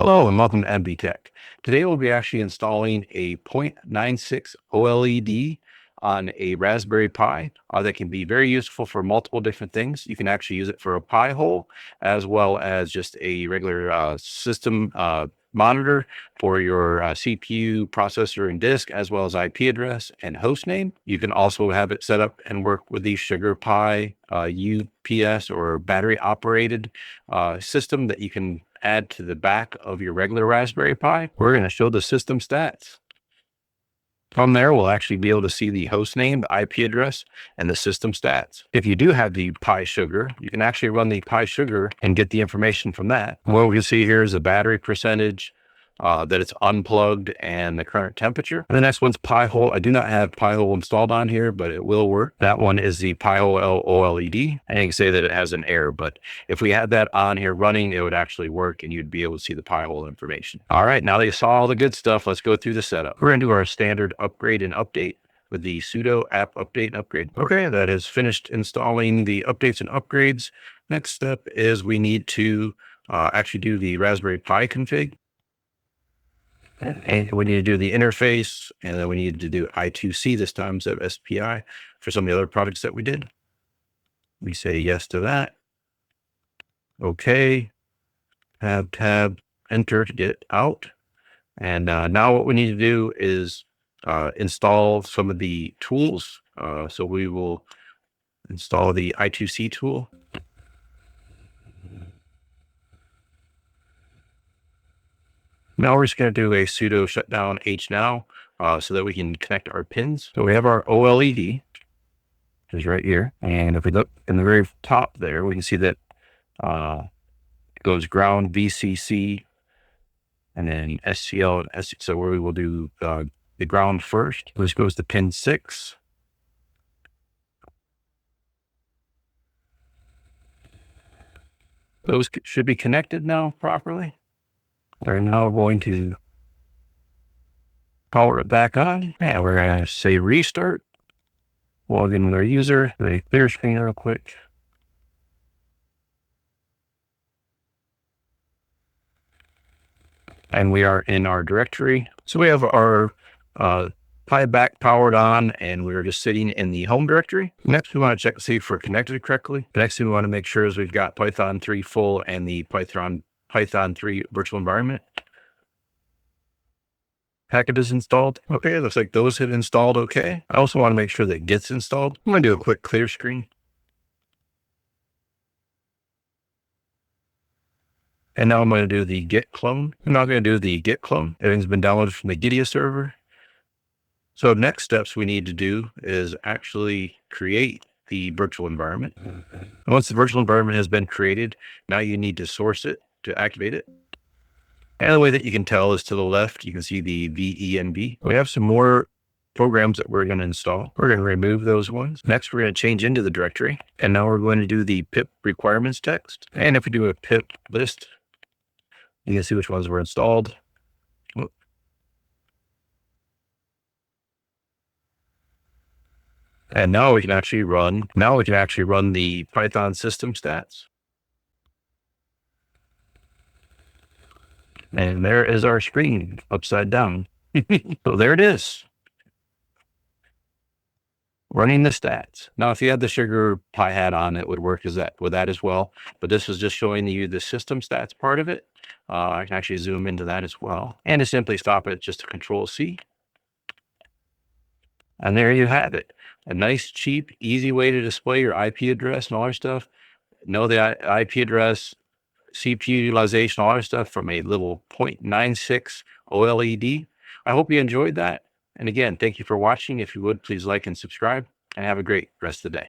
Hello and welcome to MB Tech. Today we'll be actually installing a 0.96 OLED on a Raspberry Pi that can be very useful for multiple different things. You can actually use it for a Pi hole as well as just a regular system monitor for your CPU, processor, and disk, as well as IP address and host name. You can also have it set up and work with the Sugar Pi UPS or battery operated system that you can add to the back of your regular Raspberry Pi. We're going to show the system stats. From there, we'll actually be able to see the host name, the IP address, and the system stats. If you do have the Pi Sugar, you can actually run the Pi Sugar and get the information from that. What we can see here is the battery percentage, that it's unplugged, and the current temperature. And the next one's Pi Hole. I do not have Pi Hole installed on here, but it will work. That one is the Pi Hole OLED. And you can say that it has an error, but if we had that on here running, it would actually work and you'd be able to see the Pi Hole information. All right, now that you saw all the good stuff, let's go through the setup. We're going to do our standard upgrade and update with the sudo app update and upgrade. Okay, that has finished installing the updates and upgrades. Next step is we need to actually do the Raspberry Pi config. And we need to do the interface, and then we need to do I2C this time instead of SPI for some of the other projects that we did. We say yes to that. Okay. Tab, enter to get out. And now what we need to do is install some of the tools. So we will install the I2C tool. Now we're just going to do a sudo shutdown hnow so that we can connect our pins. So we have our OLED, which is right here. And if we look in the very top there, we can see that it goes ground, VCC, and then SCL and SC. So we will do the ground first. This goes to pin 6. Those should be connected now properly. We're now going to power it back on, and we're going to say restart. Log in with our user, the clear screen real quick. And we are in our directory. So we have our Pi back powered on, and we're just sitting in the home directory. Next, we want to check to see if we're connected correctly. The next thing we want to make sure is we've got Python 3 full and the Python 3 virtual environment packages installed. Okay, looks like those have installed okay. I also want to make sure that Git's installed. I'm going to do a quick clear screen. And now I'm going to do the Git clone. I'm not going to do the Git clone. Everything's been downloaded from the GITHUB server. So next steps we need to do is actually create the virtual environment. And once the virtual environment has been created, now you need to source it to activate it. And the way that you can tell is to the left, you can see the VENV. We have some more programs that we're going to install. We're going to remove those ones. Next, we're going to change into the directory. And now we're going to do the pip requirements text. And if we do a pip list, you can see which ones were installed. And now we can actually run the Python system stats. And there is our screen upside down. So there it is. Running the stats. Now, if you had the Sugar Pi hat on, it would work with that as well. But this is just showing you the system stats part of it. I can actually zoom into that as well. And to simply stop it, just a Control-C. And there you have it. A nice, cheap, easy way to display your IP address and all our stuff. Know the IP address, CPU utilization, all our stuff from a little 0.96 OLED. I hope you enjoyed that. And again, thank you for watching. If you would, please like and subscribe, and have a great rest of the day.